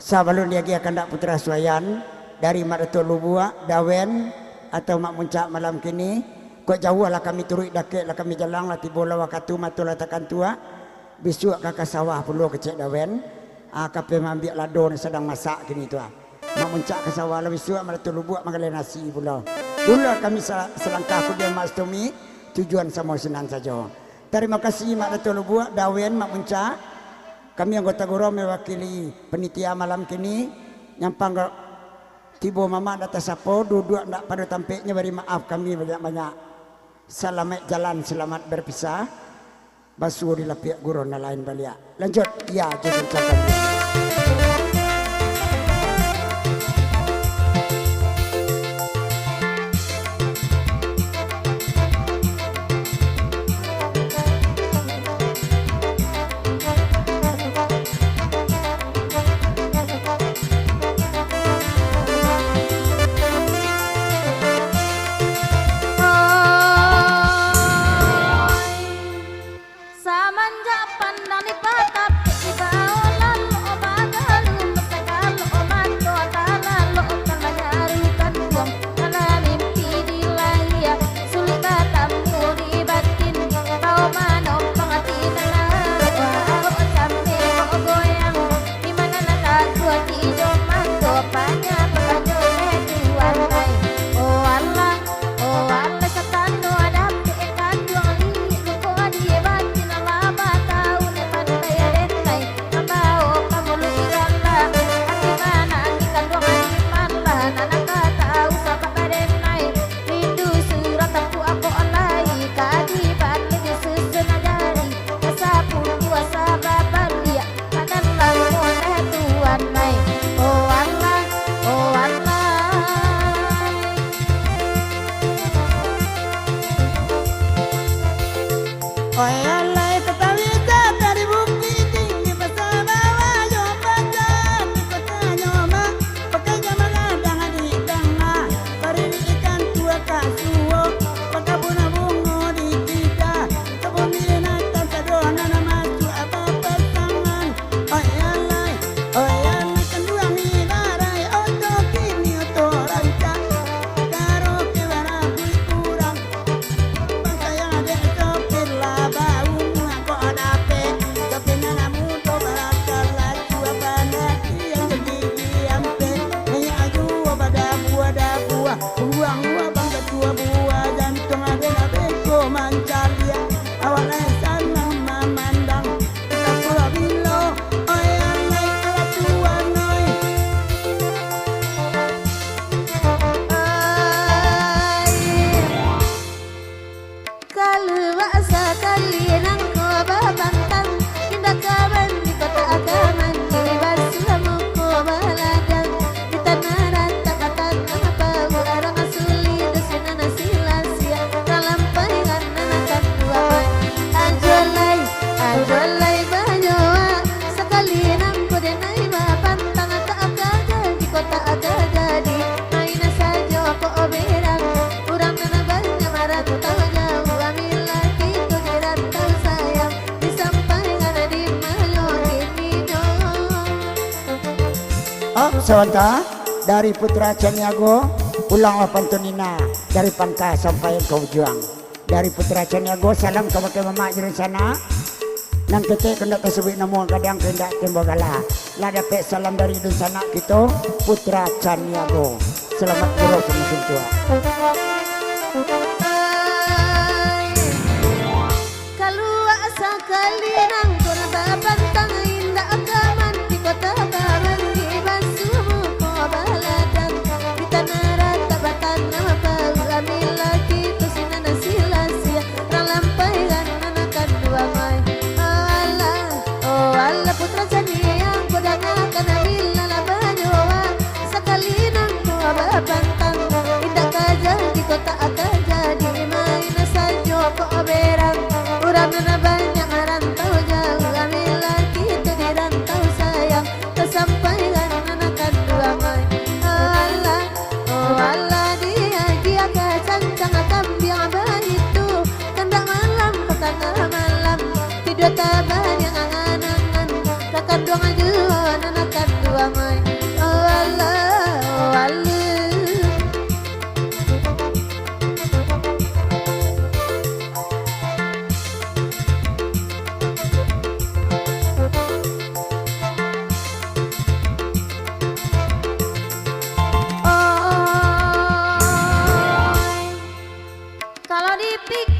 Sabalun dia gia kandak putra suayan dari mak datuk lubua dawen atau mak muncak malam kini kok jauh lah kami turut dakek lah kami jalan lah tibola wakatu matulah takkan tua besok kakak sawah perlu kecek dawen kape mambiak ladon sedang masak kini tu mak muncak ke sawah lah besok mak datuk lubua makan nasi pula dulu kami selangkah aku dia mak stomi tujuan sama senang saja. Terima kasih mak datuk lubua dawen mak muncak. Kami anggota guru mewakili penitia malam kini nyampang tibo mama data sapo duduk ndak pada tampiknya beri maaf kami banyak-banyak. Selamat jalan selamat berpisah. Basuh di lapiak guru dan lain balik. Lanjut ya jadi ucapan. Sawanta dari Putra Caniago ulanglah pantunina dari Pangka sampai ke Ujuang. Dari Putra Caniago salam kepada mama di sana. Nang kita kena tersebut namun kadang kena tembagala. Lah dapat salam dari di sana kita Putra Caniago. Selamat guru semakin tua. Kalau asa kali nang kuna baban tang indah akaman di kota baran di basumu ko baladan di tanah rata batan nama bau amil lagi tu sinana silasia ralampai kan anakan dua mai oh Allah putra jani yang kudangakan bila la banyowa sekali nang ko baban tang indah kajal di kota akan jadi main sajo ko berang urang na banyak rantau jauh ambil lagi itu di rantau sayang kesampaian anakan dua mai Allah oh Allah dia kecancang kambing itu kandak malam petang malam tidur taban yang angan-angan takkan dua ngajuan anakan dua mai Kalau dipikir